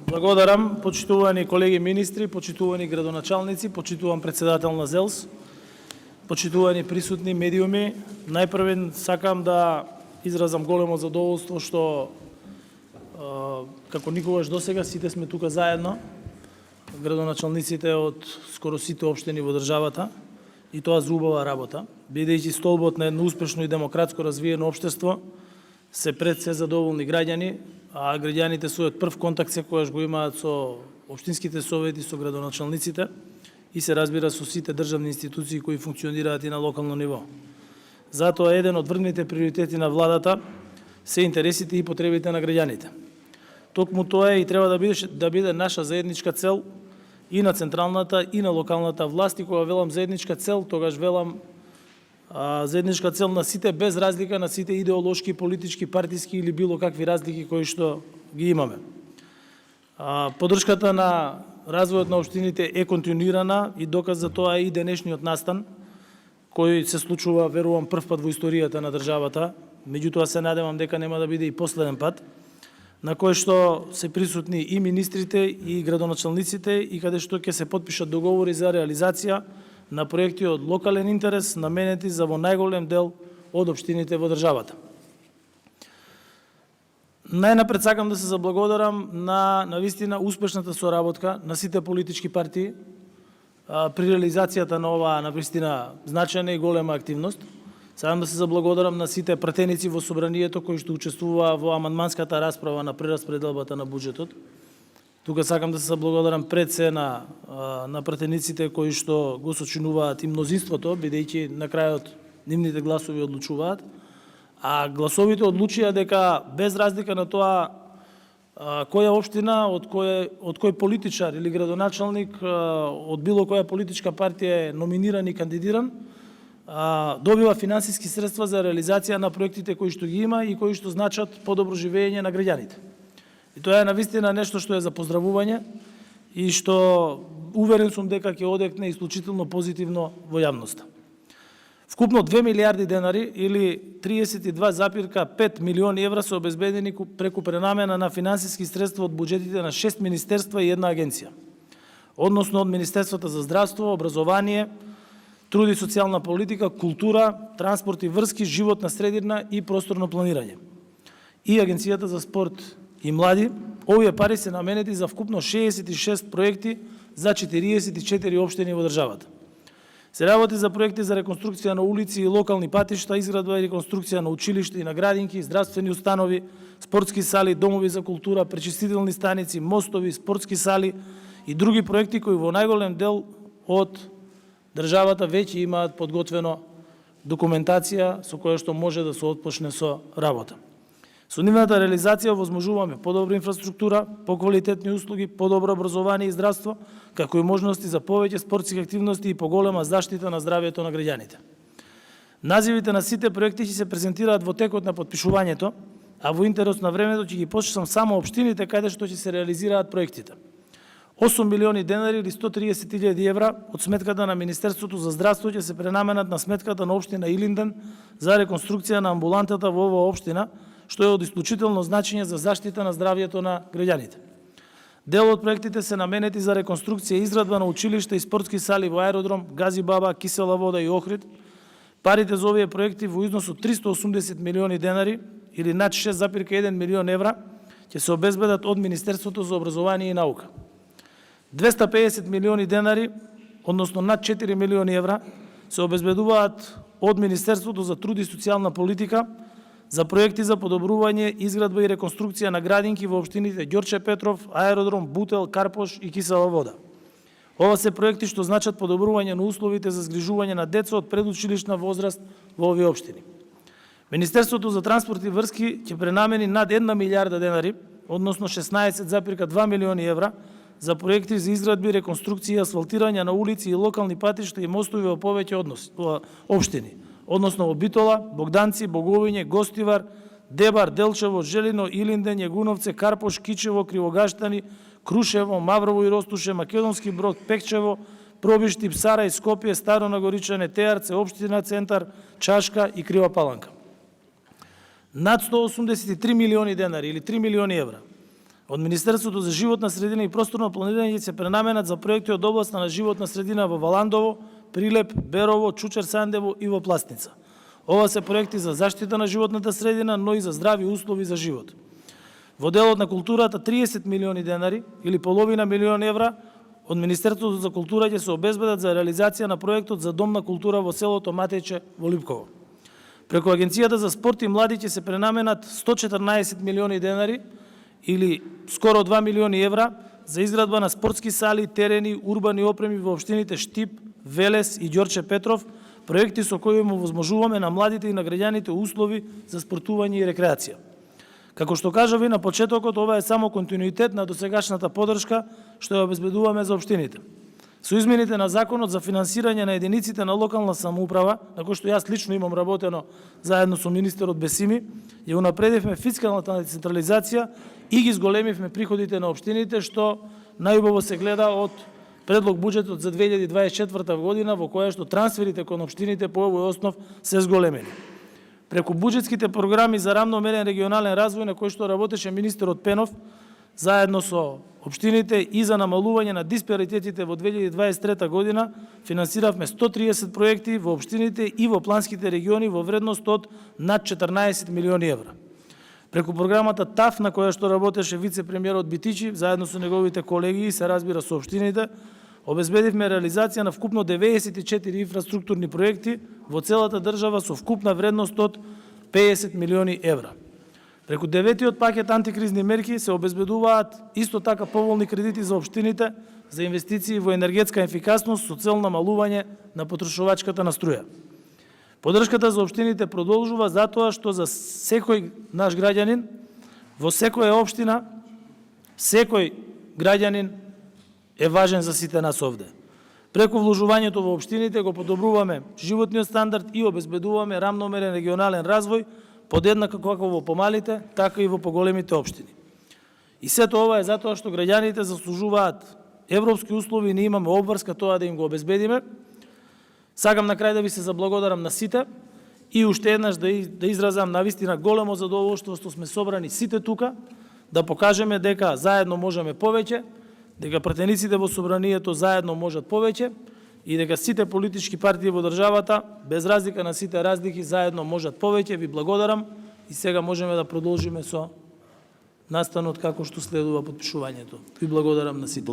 Благодарам, почитувани колеги министри, почитувани градоначалници, почитуван председател на ЗЕЛС, почитувани присутни медиуми. Најпрвен сакам да изразам големо задоволство што како никогаш досега сите сме тука заедно, градоначалниците од скоро сите општини во државата, и тоа за убава работа, бидејќи столбот на едно успешно и демократско развиено општество се пред се задоволни граѓани, а граѓаните својот прв контакт секогаш го имаат со општинските совети, со градоначалниците и се разбира со сите државни институции кои функционираат и на локално ниво. Затоа еден од врвните приоритети на владата се интересите и потребите на граѓаните. Токму тоа е и треба да биде наша заедничка цел и на централната и на локалната власт, и кога велам заедничка цел, тогаш велам заедничка цел на сите, без разлика на сите идеолошки, политички, партиски или било какви разлики кои што ги имаме. Поддршката на развојот на општините е континуирана и доказ за тоа е и денешниот настан, кој се случува, верувам, прв пат во историјата на државата, меѓутоа се надевам дека нема да биде и последен пат, на кој што се присутни и министрите и градоначалниците и каде што ќе се потпишат договори за реализација на проекти од локален интерес, наменети за во најголем дел од општините во државата. Најнапред сакам да се заблагодарам на навистина успешната соработка на сите политички партии при реализацијата на оваа навистина значајна и голема активност. Сакам да се заблагодарам на сите пратеници во собранието кои што учествуваа во амандманската расправа на прераспределбата на буџетот. Тука сакам да се заблагодарам пред се на пратениците кои што го сочинуваат и мнозинството, бидејќи на крајот нивните гласови одлучуваат, а гласовите одлучија дека без разлика на тоа која општина, од кој политичар или градоначалник од било која политичка партија е номиниран и кандидиран, добива финансиски средства за реализација на проектите кои што ги има и кои што значат подобро живење на граѓаните. И тоа е навистина нешто што е за поздравување и што уверен сум дека ќе одекне исклучително позитивно во јавноста. Вкупно 2 милиарди денари или 32,5 милиони евра се обезбедени преку пренамена на финансиски средства од буџетите на 6 министерства и една агенција, односно од Министерството за здравство, образование, труд и социјална политика, култура, транспорт и врски, животна средина и просторно планирање. И Агенцијата за спорт и млади. Овие пари се наменети за вкупно 66 проекти за 44 општини во државата. Се работи за проекти за реконструкција на улици и локални патишта, изградба и реконструкција на училишта и на градинки, здравствени установи, спортски сали, домови за култура, пречистителни станици, мостови, спортски сали и други проекти кои во најголем дел од државата веќе имаат подготвено документација со која што може да се отпочне со работа. Со нивната реализација возможуваме подобра инфраструктура, поквалитетни услуги, подобро образование и здравство, како и можности за повеќе спортски активности и поголема заштита на здравјето на граѓаните. Називите на сите проекти ќе се презентираат во текот на потпишувањето, а во интерес на времето ќе ги посчитам само општините каде што ќе се реализираат проектите. 8 милиони денари или 130.000 евра од сметката на Министерството за здравство ќе се пренаменат на сметката на општина Илинден за реконструкција на амбулантата во оваа општина, што е од исклучително значење за заштита на здравјето на граѓаните. Дел од проектите се наменети за реконструкција и изградба на училишта и спортски сали во аеродром, Гази Баба, Кисела вода и Охрид. Парите за овие проекти во износ од 380 милиони денари или над 6,1 милион евра ќе се обезбедат од Министерството за образование и наука. 250 милиони денари, односно над 4 милиони евра, се обезбедуваат од Министерството за труд и социјална политика за проекти за подобрување, изградба и реконструкција на градинки во општините Ѓорче Петров, аеродром, Бутел, Карпош и Кисела вода. Ова се проекти што значат подобрување на условите за згрижување на деца од предучилишна возраст во овие општини. Министерството за транспорт и врски ќе пренамени над 1 милиарда денари, односно 16,2 милиони евра, за проекти за изградби, реконструкција и асфалтирање на улици и локални патишта и мостови во повеќе општини, односно во Битола, Богданци, Боговиње, Гостивар, Дебар, Делчево, Желино, Илинден, Јагуновце, Карпош, Кичево, Кривогаштани, Крушево, Маврово и Ростуше, Македонски Брод, Пекчево, Пробишти, Сарај, Скопје, Старо Нагоричане, Теарце, општина Центар, Чашка и Крива Паланка. Над 183 милиони денари или 3 милиони евра Од Министерството за животна средина и просторно планирање ќе се пренаменат за проекти од областа на животна средина во Валандово, Прилеп, Берово, Чучер Сандево и во Пластница. Ова се проекти за заштита на животната средина, но и за здрави услови за живот. Во делот на културата 30 милиони денари или половина милион евра од Министерството за култура ќе се обезбедат за реализација на проектот за дом на култура во селото Матејче во Липково. Преку Агенцијата за спорт и млади ќе се пренаменат 114 милиони денари или скоро 2 милиони евра за изградба на спортски сали, терени, урбани опреми во општините Штип, Велес и Ѓорче Петров, проекти со кои му возможуваме на младите и на граѓаните услови за спортување и рекреација. Како што кажав и на почетокот, ова е само континуитет на досегашната поддршка што ја обезбедуваме за општините. Со измените на Законот за финансирање на единиците на локална самоуправа, на кој што јас лично имам работено заедно со министерот Бесими, ја унапредивме фискалната децентрализација и ги зголемивме приходите на општините, што најубаво се гледа од предлог буџетот за 2024 година, во која што трансферите кон општините по овој основ се зголемени. Преку буџетските програми за рамномерен регионален развој на кој што работеше министерот Пенов, заедно со општините и за намалување на диспаритетите во 2023 година, финансиравме 130 проекти во општините и во планските региони во вредност од над 14 милиони евра. Преку програмата ТАФ, на која што работеше вице-премиерот Битичи, заедно со неговите колеги и се разбира со општините, обезбедивме реализација на вкупно 94 инфраструктурни проекти во целата држава со вкупна вредност од 50 милиони евра. Преку 9-тиот пакет антикризни мерки се обезбедуваат исто така поволни кредити за општините за инвестиции во енергетска ефикасност со цел намалување на потрошувачката на струја. Поддршката за општините продолжува затоа што за секој наш граѓанин во секоја општина, секој граѓанин е важен за сите нас овде. Преку вложувањето во општините го подобруваме животниот стандард и обезбедуваме рамномерен регионален развој, подеднакво како во помалите, така и во поголемите општини. И сето ова е затоа што граѓаните заслужуваат европски услови и ние имаме обврска тоа да им го обезбедиме. Сакам на крај да ви се заблагодарам на сите и уште еднаш да изразам навистина големо задоволство што сме собрани сите тука, да покажеме дека заедно можеме повеќе, дека пратениците во собранието заедно можат повеќе и дека сите политички партии во државата, без разлика на сите разлики, заедно можат повеќе. Ви благодарам и сега можеме да продолжиме со настанот како што следува потпишувањето. Ви благодарам на сите.